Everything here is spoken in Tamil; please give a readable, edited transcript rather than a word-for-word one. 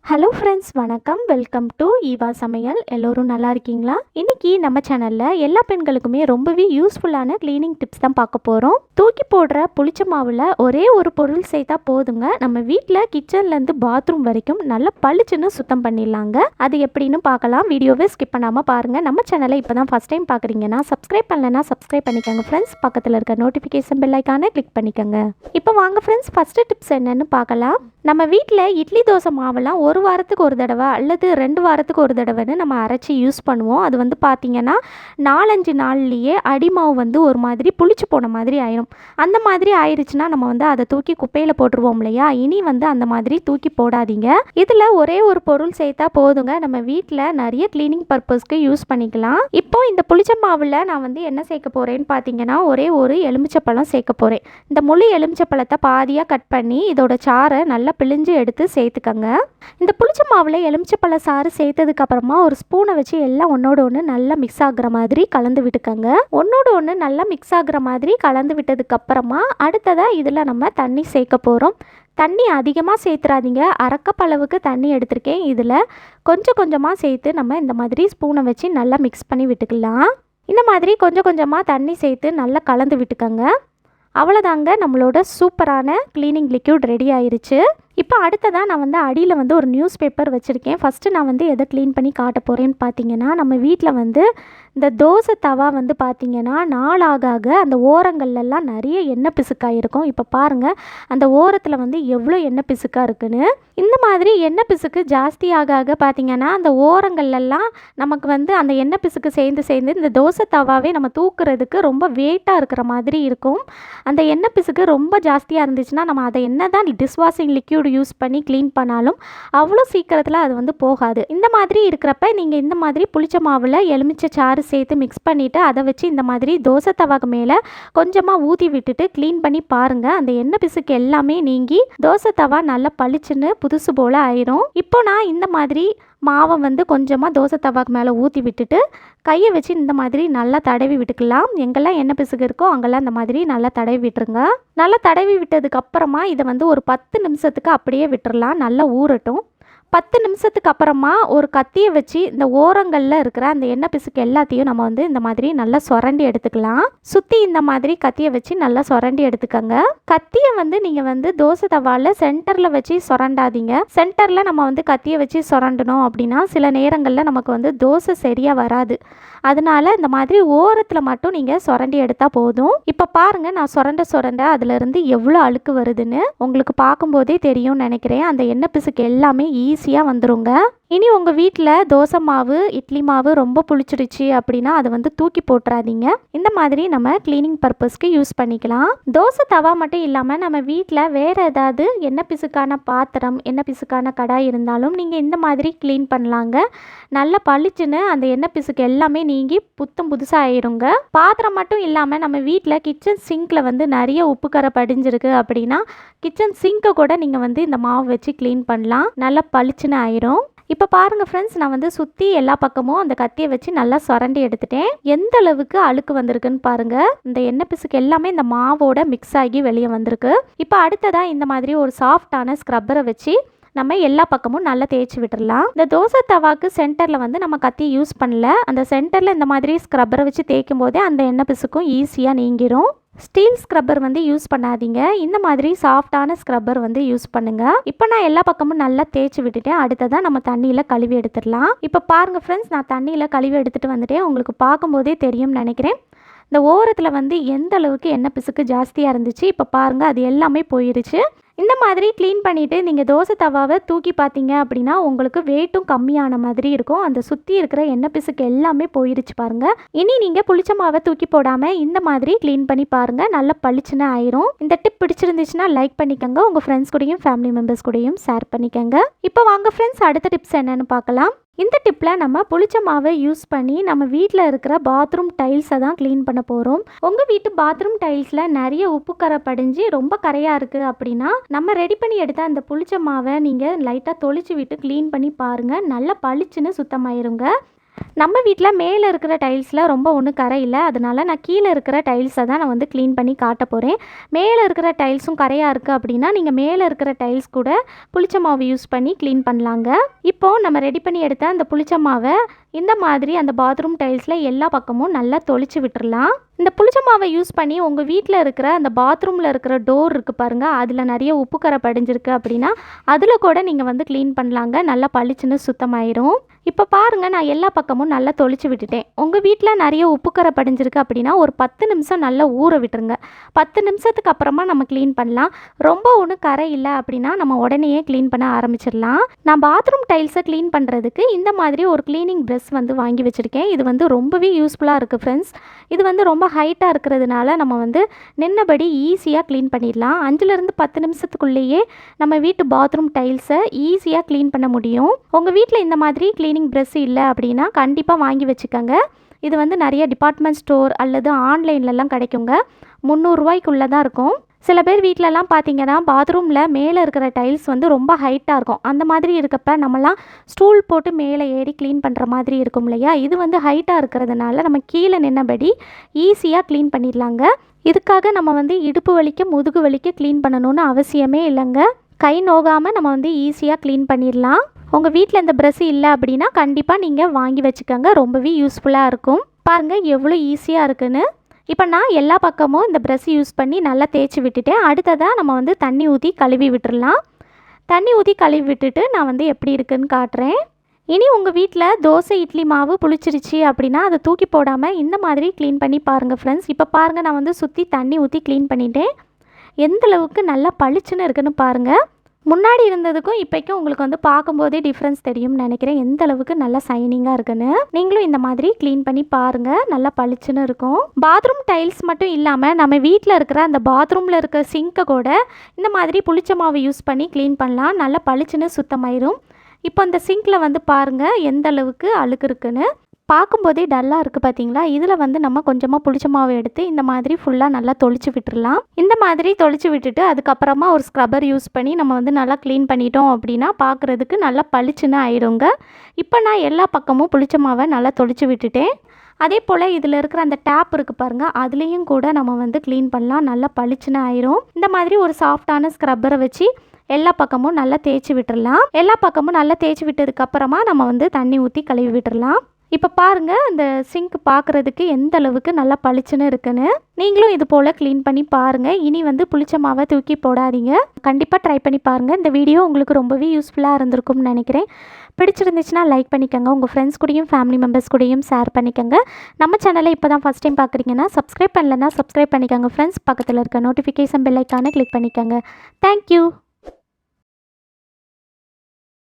ஹலோ ஃப்ரெண்ட்ஸ், வணக்கம். வெல்கம் டு ஈவா சமையல். எல்லோரும் நல்லா இருக்கீங்களா? இன்றைக்கி நம்ம சேனலில் எல்லா பெண்களுக்குமே ரொம்பவே யூஸ்ஃபுல்லான க்ளீனிங் டிப்ஸ் தான் பார்க்க போகிறோம். தூக்கி போடுற புளிச்ச மாவில் ஒரே ஒரு பொருள் சேர்த்தா போதுங்க, நம்ம வீட்டில் கிச்சன்லேருந்து பாத்ரூம் வரைக்கும் நல்லா பளிச்சுன்னு சுத்தம் பண்ணிடலாங்க. அது எப்படின்னு பார்க்கலாம். வீடியோவை ஸ்கிப் பண்ணாமல் பாருங்கள். நம்ம சேனலை இப்போ தான் ஃபஸ்ட் டைம் பார்க்குறீங்கன்னா சப்ஸ்கிரைப் பண்ணலைன்னா சப்ஸ்கிரைப் பண்ணிக்கோங்க ஃப்ரெண்ட்ஸ். பக்கத்தில் இருக்க நோட்டிஃபிகேஷன் பெல் ஐக்கானை கிளிக் பண்ணிக்கோங்க. இப்போ வாங்க ஃப்ரெண்ட்ஸ், ஃபஸ்ட்டு டிப்ஸ் என்னன்னு பார்க்கலாம். நம்ம வீட்டில் இட்லி தோசை மாவெல்லாம் ஒரு வாரத்துக்கு ஒரு தடவை அல்லது 2 வாரத்துக்கு ஒரு தடவைன்னு நம்ம அரைச்சி யூஸ் பண்ணுவோம். அது வந்து பார்த்திங்கன்னா 4-5 நாள்லேயே அடிமாவு ஒரு மாதிரி புளிச்சு போன மாதிரி ஆயிடும். அந்த மாதிரி ஆயிடுச்சுன்னா நம்ம அதை தூக்கி குப்பையில் போட்டுருவோம் இல்லையா? இனி அந்த மாதிரி தூக்கி போடாதீங்க. இதில் ஒரே ஒரு பொருள் சேர்த்தா போதுங்க, நம்ம வீட்டில் நிறைய க்ளீனிங் பர்பஸ்க்கு யூஸ் பண்ணிக்கலாம். இப்போ இந்த புளிச்ச மாவில் நான் என்ன சேர்க்க போகிறேன்னு பார்த்தீங்கன்னா, ஒரே ஒரு எலுமிச்சப்பழம் சேர்க்க போகிறேன். இந்த முழு எலுமிச்சப்பழத்தை பாதியாக கட் பண்ணி இதோட சாறை நல்லா பிழிஞ்சு எடுத்து சேர்த்துக்கங்க. இந்த புளிச்ச மாவில் எலுமிச்சப்பழ சாறு சேர்த்ததுக்கு அப்புறமா ஒரு ஸ்பூனை வச்சு எல்லாம் ஒன்றோட ஒன்று நல்லா மிக்ஸ் ஆகுற மாதிரி கலந்து விட்டுக்கங்க. ஒன்றோட ஒன்று நல்லா மிக்ஸ் ஆகுற மாதிரி கலந்து விட்டதுக்கு அப்புறமா அடுத்ததாக இதில் நம்ம தண்ணி சேர்க்க போகிறோம். தண்ணி அதிகமாக சேர்த்துறாதீங்க. அரைக்கப்பளவுக்கு தண்ணி எடுத்திருக்கேன். இதில் கொஞ்சம் கொஞ்சமாக சேர்த்து நம்ம இந்த மாதிரி ஸ்பூனை வச்சு நல்லா மிக்ஸ் பண்ணி விட்டுக்கலாம். இந்த மாதிரி கொஞ்சம் கொஞ்சமாக தண்ணி சேர்த்து நல்லா கலந்து விட்டுக்கங்க. அவ்வளோதாங்க, நம்மளோட சூப்பரான க்ளீனிங் லிக்யூட் ரெடி ஆயிருச்சு. இப்போ அடுத்ததாக நான் அடியில் ஒரு நியூஸ் பேப்பர் வச்சுருக்கேன். ஃபஸ்ட்டு நான் எதை க்ளீன் பண்ணி காட்ட போகிறேன்னு பார்த்தீங்கன்னா, நம்ம வீட்டில் இந்த தோசை தவா பார்த்திங்கன்னா நாளாக அந்த ஓரங்கள்லாம் நிறைய எண்ணெய் பிசுக்காக இருக்கும். இப்போ பாருங்கள், அந்த ஓரத்தில் எவ்வளோ எண்ணெய் பிசுக்காக இருக்குன்னு. இந்த மாதிரி எண்ணெய் பிசுக்கு ஜாஸ்தி ஆக பார்த்திங்கன்னா அந்த ஓரங்கள்லாம் நமக்கு அந்த எண்ணெய் பிசுக்கு சேர்ந்து இந்த தோசை தவாவே நம்ம தூக்குறதுக்கு ரொம்ப வெயிட்டாக இருக்கிற மாதிரி இருக்கும். அந்த எண்ணெய் பிசுக்கு ரொம்ப ஜாஸ்தியாக இருந்துச்சுன்னா நம்ம அதை என்ன தான் டிஷ்வாஷிங் லிக்யூட் யூஸ் பண்ணி க்ளீன் பண்ணாலும் அவ்வளோ சீக்கிரத்தில் அது போகாது. இந்த மாதிரி இருக்கிறப்ப நீங்கள் இந்த மாதிரி புளிச்ச மாவில் எலுமிச்சை சாறு சேர்த்து மிக்ஸ் பண்ணிவிட்டு அதை வச்சு இந்த மாதிரி தோசை தவாக்கு மேலே கொஞ்சமாக ஊற்றி விட்டுட்டு க்ளீன் பண்ணி பாருங்கள். அந்த எண்ணெய் பிசுக்கு எல்லாமே நீங்கி தோசை தவா நல்லா பளிச்சுன்னு புதுசு போல் ஆயிரும். இப்போ நான் இந்த மாதிரி மாவை கொஞ்சமாக தோசை தவாக்கு மேலே ஊற்றி விட்டுட்டு கையை வச்சு இந்த மாதிரி நல்லா தடவி விட்டுக்கலாம். எங்கெல்லாம் எண்ணெய் பிசுக்கு இருக்கோ அங்கெல்லாம் இந்த மாதிரி நல்லா தடவி விட்டுருங்க. நல்லா தடவி விட்டதுக்கு அப்புறமா இதை ஒரு 10 நிமிஷத்துக்கு அப்படியே விட்டுறலாம், நல்லா ஊறட்டும். 10 நிமிஷத்துக்கு அப்புறமா ஒரு கத்தியை வச்சு இந்த ஓரங்களில் இருக்கிற அந்த எண்ணெய் பிசுக்கு எல்லாத்தையும் நம்ம இந்த மாதிரி நல்லா சுரண்டி எடுத்துக்கலாம். சுற்றி இந்த மாதிரி கத்தியை வச்சு நல்லா சுரண்டி எடுத்துக்கோங்க. கத்தியை நீங்கள் தோசை தவாவில் சென்டரில் வச்சு சுரண்டாதீங்க. சென்டரில் நம்ம கத்தியை வச்சு சுரண்டணும் அப்படின்னா சில நேரங்களில் நமக்கு தோசை சரியாக வராது. அதனால இந்த மாதிரி ஓரத்தில் மட்டும் நீங்கள் சுரண்டி எடுத்தால் போதும். இப்போ பாருங்கள், நான் சுரண்ட அதுலேருந்து எவ்வளோ அழுக்கு வருதுன்னு உங்களுக்கு பார்க்கும்போதே தெரியும்னு நினைக்கிறேன். அந்த எண்ணெய் பிசுக்கு எல்லாமே ஈஸியாக வந்துருங்க. இனி உங்கள் வீட்டில் தோசை மாவு இட்லி மாவு ரொம்ப புளிச்சிடுச்சு அப்படின்னா அதை தூக்கி போட்டுறாதீங்க. இந்த மாதிரி நம்ம க்ளீனிங் பர்பஸ்க்கு யூஸ் பண்ணிக்கலாம். தோசை தவா மட்டும் இல்லாமல் நம்ம வீட்டில் வேறு ஏதாவது எண்ணெய் பிசுக்கான பாத்திரம் எண்ணெய் பிசுக்கான கடாய் இருந்தாலும் நீங்கள் இந்த மாதிரி க்ளீன் பண்ணலாங்க. நல்லா பளிச்சுன்னு அந்த எண்ணெய் பிசுக்கு எல்லாமே நீங்கி புத்தம் புதுசாக ஆயிருங்க. பாத்திரம் மட்டும் இல்லாமல் நம்ம வீட்டில் கிச்சன் சிங்கில் நிறைய உப்பு கரை படிஞ்சிருக்கு அப்படின்னா கிச்சன் சிங்கை கூட நீங்கள் இந்த மாவு வச்சு க்ளீன் பண்ணலாம், நல்லா பளிச்சுன்னு ஆயிரும். இப்போ பாருங்கள் ஃப்ரெண்ட்ஸ், நான் சுற்றி எல்லா பக்கமும் அந்த கத்தியை வச்சு நல்லா சுரண்டி எடுத்துட்டேன். எந்த அளவுக்கு அழுக்கு வந்திருக்குன்னு பாருங்கள். இந்த எண்ணெய் பிசுக்கு எல்லாமே இந்த மாவோட மிக்ஸ் ஆகி வெளியே வந்திருக்கு. இப்போ அடுத்ததாக இந்த மாதிரி ஒரு சாஃப்டான ஸ்க்ரப்பரை வச்சு நம்ம எல்லா பக்கமும் நல்லா தேய்ச்சி விட்டுடலாம். இந்த தோசை தவாக்கு சென்டரில் நம்ம கத்தி யூஸ் பண்ணல. அந்த சென்டரில் இந்த மாதிரி ஸ்க்ரப்பரை வச்சு தேய்க்கும் போதே அந்த எண்ணெய் பிசுக்கும் ஈஸியாக நீங்கிரும். ஸ்டீல் ஸ்க்ரப்பர் யூஸ் பண்ணாதீங்க. இந்த மாதிரி சாஃப்டான ஸ்க்ரப்பர் யூஸ் பண்ணுங்கள். இப்போ நான் எல்லா பக்கமும் நல்லா தேய்ச்சி விட்டுட்டேன். அடுத்ததான் நம்ம தண்ணியில் கழுவி எடுத்துடலாம். இப்போ பாருங்கள் ஃப்ரெண்ட்ஸ், நான் தண்ணியில் கழுவி எடுத்துகிட்டு வந்துட்டேன். உங்களுக்கு பார்க்கும்போதே தெரியும்னு நினைக்கிறேன். இந்த ஓரத்தில் எந்த அளவுக்கு எண்ணெய் பிசுக்கு ஜாஸ்தியாக இருந்துச்சு. இப்போ பாருங்கள், அது எல்லாமே போயிருச்சு. இந்த மாதிரி க்ளீன் பண்ணிவிட்டு நீங்கள் தோசை தவாவை தூக்கி பார்த்தீங்க அப்படின்னா உங்களுக்கு வெயிட்டும் கம்மியான மாதிரி இருக்கும். அந்த சுற்றி இருக்கிற எண்ணெய் பிசுக்கு எல்லாமே போயிருச்சு பாருங்கள். இனி நீங்கள் புளிச்ச மாவை தூக்கி போடாமல் இந்த மாதிரி க்ளீன் பண்ணி பாருங்கள், நல்லா பளிச்சுன்னு ஆயிரும். இந்த டிப் பிடிச்சிருந்துச்சுன்னா லைக் பண்ணிக்கோங்க. உங்கள் ஃப்ரெண்ட்ஸ் கூடயும் ஃபேமிலி மெம்பர்ஸ் கூடயும் ஷேர் பண்ணிக்கோங்க. இப்போ வாங்க ஃப்ரெண்ட்ஸ், அடுத்த டிப்ஸ் என்னென்னு பார்க்கலாம். இந்த டிப்பில் நம்ம புளிச்ச மாவை யூஸ் பண்ணி நம்ம வீட்டில் இருக்கிற பாத்ரூம் டைல்ஸை தான் க்ளீன் பண்ண போகிறோம். உங்கள் வீட்டு பாத்ரூம் டைல்ஸில் நிறைய உப்பு கரை படிஞ்சு ரொம்ப கரையாக இருக்குது அப்படின்னா நம்ம ரெடி பண்ணி எடுத்த அந்த புளிச்ச மாவை நீங்கள் லைட்டாக தொளிச்சு விட்டு க்ளீன் பண்ணி பாருங்கள், நல்லா பளிச்சுன்னு சுத்தமாயிருங்க. நம்ம வீட்டில் மேலே இருக்கிற டைல்ஸில் ரொம்ப ஒன்றும் கரை இல்லை, அதனால நான் கீழே இருக்கிற டைல்ஸை தான் நான் வந்து க்ளீன் பண்ணி காட்ட போகிறேன். மேலே இருக்கிற டைல்ஸும் கரையாக இருக்குது அப்படின்னா நீங்கள் மேலே இருக்கிற டைல்ஸ் கூட புளிச்ச மாவு யூஸ் பண்ணி க்ளீன் பண்ணலாங்க. இப்போது நம்ம ரெடி பண்ணி எடுத்த அந்த புளிச்ச மாவை இந்த மாதிரி அந்த பாத்ரூம் டைல்ஸில் எல்லா பக்கமும் நல்லா தொளிச்சு விட்டுறலாம். இந்த புளிச்ச மாவை யூஸ் பண்ணி உங்கள் வீட்டில் இருக்கிற அந்த பாத்ரூமில் இருக்கிற டோர் இருக்குது பாருங்கள், அதில் நிறைய உப்பு கரை படிஞ்சிருக்கு அப்படின்னா அதில் கூட நீங்கள் வந்து க்ளீன் பண்ணலாங்க. நல்லா பளிச்சுன்னு சுத்தமாயிரும். இப்போ பாருங்கள், நான் எல்லா பக்கமும் நல்லா தொளிச்சு விட்டுட்டேன். உங்கள் வீட்டில் நிறைய உப்பு கரை படிஞ்சிருக்கு அப்படின்னா ஒரு 10 நிமிஷம் நல்லா ஊற விட்டுருங்க. 10 நிமிஷத்துக்கு அப்புறமா நம்ம க்ளீன் பண்ணலாம். ரொம்ப ஒன்றும் கரை இல்லை அப்படின்னா நம்ம உடனேயே க்ளீன் பண்ண ஆரம்பிச்சிடலாம். நான் பாத்ரூம் டைல்ஸை க்ளீன் பண்ணுறதுக்கு இந்த மாதிரி ஒரு க்ளீனிங் ப்ரஷ் வந்து வாங்கி வச்சுருக்கேன். இது வந்து ரொம்பவே யூஸ்ஃபுல்லாக இருக்குது ஃப்ரெண்ட்ஸ். இது வந்து ரொம்ப ஹைட்டாக இருக்கிறதுனால நம்ம வந்து நின்னபடி ஈஸியாக க்ளீன் பண்ணிடலாம். 5லேருந்து 10 நிமிஷத்துக்குள்ளேயே நம்ம வீட்டு பாத்ரூம் டைல்ஸை ஈஸியாக க்ளீன் பண்ண முடியும். உங்கள் வீட்டில் இந்த மாதிரி க்ளீனிங் ப்ரஷ் இல்லை அப்படின்னா கண்டிப்பாக வாங்கி வச்சுக்கோங்க. இது வந்து நிறைய டிபார்ட்மெண்ட் ஸ்டோர் அல்லது ஆன்லைன்லலாம் கிடைக்குங்க. 300 ரூபாய்க்குள்ளே தான் இருக்கும். சில பேர் வீட்டிலலாம் பார்த்தீங்கன்னா பாத்ரூமில் மேலே இருக்கிற டைல்ஸ் வந்து ரொம்ப ஹைட்டாக இருக்கும். அந்த மாதிரி இருக்கப்போ நம்மலாம் ஸ்டூல் போட்டு மேலே ஏறி க்ளீன் பண்ணுற மாதிரி இருக்கும் இல்லையா. இது வந்து ஹைட்டாக இருக்கிறதுனால நம்ம கீழே நின்னபடி ஈஸியாக க்ளீன் பண்ணிடலாங்க. இதுக்காக நம்ம வந்து இடுப்பு வலிக்க முதுகு வலிக்க க்ளீன் பண்ணணும்னு அவசியமே இல்லைங்க. கை நோகாமல் நம்ம வந்து ஈஸியாக க்ளீன் பண்ணிடலாம். உங்கள் வீட்டில் இந்த ப்ரஷ் இல்லை அப்படின்னா கண்டிப்பாக நீங்கள் வாங்கி வச்சுக்கோங்க. ரொம்பவே யூஸ்ஃபுல்லாக இருக்கும். பாருங்கள் எவ்வளோ ஈஸியாக இருக்குன்னு. இப்போ நான் எல்லா பக்கமும் இந்த ப்ரஷ் யூஸ் பண்ணி நல்லா தேய்ச்சி விட்டுட்டேன். அடுத்ததாக நம்ம வந்து தண்ணி ஊற்றி கழுவி விட்டுடலாம். தண்ணி ஊற்றி கழுவி விட்டுட்டு நான் வந்து எப்படி இருக்குன்னு காட்டுறேன். இனி உங்கள் வீட்டில் தோசை இட்லி மாவு புளிச்சிருச்சு அப்படின்னா அதை தூக்கி போடாமல் இந்த மாதிரி க்ளீன் பண்ணி பாருங்கள் ஃப்ரெண்ட்ஸ். இப்போ பாருங்கள், நான் வந்து சுற்றி தண்ணி ஊற்றி க்ளீன் பண்ணிட்டேன். எந்தளவுக்கு நல்லா பளிச்சுன்னு இருக்குன்னு பாருங்கள். முன்னாடி இருந்ததுக்கும் இப்போக்கும் உங்களுக்கு வந்து பார்க்கும்போதே டிஃப்ரென்ஸ் தெரியும்னு நினைக்கிறேன், எந்த அளவுக்கு நல்லா சைனிங்காக இருக்குன்னு. நீங்களும் இந்த மாதிரி க்ளீன் பண்ணி பாருங்கள், நல்லா பளிச்சுன்னு இருக்கும். பாத்ரூம் டைல்ஸ் மட்டும் இல்லாமல் நம்ம வீட்டில் இருக்கிற அந்த பாத்ரூமில் இருக்கிற சிங்கை கூட இந்த மாதிரி புளிச்ச மாவு யூஸ் பண்ணி க்ளீன் பண்ணலாம். நல்லா பளிச்சுன்னு சுத்தமாயிரும். இப்போ இந்த சிங்கில் வந்து பாருங்கள் எந்த அளவுக்கு அழுக்கு இருக்குன்னு. பார்க்கும்போதே டல்லாக இருக்குது பார்த்தீங்களா. இதில் வந்து நம்ம கொஞ்சமாக புளிச்ச மாவு எடுத்து இந்த மாதிரி ஃபுல்லாக நல்லா தொளிச்சு விட்டுடலாம். இந்த மாதிரி தொளிச்சு விட்டுட்டு அதுக்கப்புறமா ஒரு ஸ்க்ரப்பர் யூஸ் பண்ணி நம்ம வந்து நல்லா க்ளீன் பண்ணிட்டோம் அப்படின்னா பார்க்குறதுக்கு நல்லா பளிச்சுன்னு ஆயிடுங்க. இப்போ நான் எல்லா பக்கமும் புளிச்ச மாவை நல்லா தொளிச்சு விட்டுட்டேன். அதே போல் இதில் இருக்கிற அந்த டேப் இருக்குது பாருங்கள், அதுலேயும் கூட நம்ம வந்து க்ளீன் பண்ணலாம். நல்லா பளிச்சுன்னு ஆயிரும். இந்த மாதிரி ஒரு சாஃப்டான ஸ்க்ரப்பரை வச்சு எல்லா பக்கமும் நல்லா தேய்ச்சி விட்டுடலாம். எல்லா பக்கமும் நல்லா தேய்ச்சி விட்டதுக்கப்புறமா நம்ம வந்து தண்ணி ஊற்றி கழுவி விட்டுடலாம். இப்போ பாருங்கள், அந்த சிங்க் பார்க்குறதுக்கு எந்த அளவுக்கு நல்லா பளிச்சுன்னு இருக்குன்னு. நீங்களும் இது போல் க்ளீன் பண்ணி பாருங்கள். இனி வந்து புளிச்ச மாவை தூக்கி போடாதீங்க. கண்டிப்பாக ட்ரை பண்ணி பாருங்கள். இந்த வீடியோ உங்களுக்கு ரொம்பவே யூஸ்ஃபுல்லாக இருந்திருக்கும்னு நினைக்கிறேன். பிடிச்சிருந்துச்சுன்னா லைக் பண்ணிக்கோங்க. உங்கள் ஃப்ரெண்ட்ஸ் கூடயும் ஃபேமிலி மெம்பர்ஸ் கூடயும் ஷேர் பண்ணிக்கோங்க. நம்ம சேனலை இப்போ தான் ஃபஸ்ட் டைம் பார்க்குறீங்கன்னா சப்ஸ்கிரைப் பண்ணலைன்னா சப்ஸ்கிரைப் பண்ணிக்கோங்க ஃப்ரெண்ட்ஸ். பக்கத்தில் இருக்க நோட்டிஃபிகேஷன் பெல் ஐக்கானை கிளிக் பண்ணிக்கோங்க. தேங்க்யூ.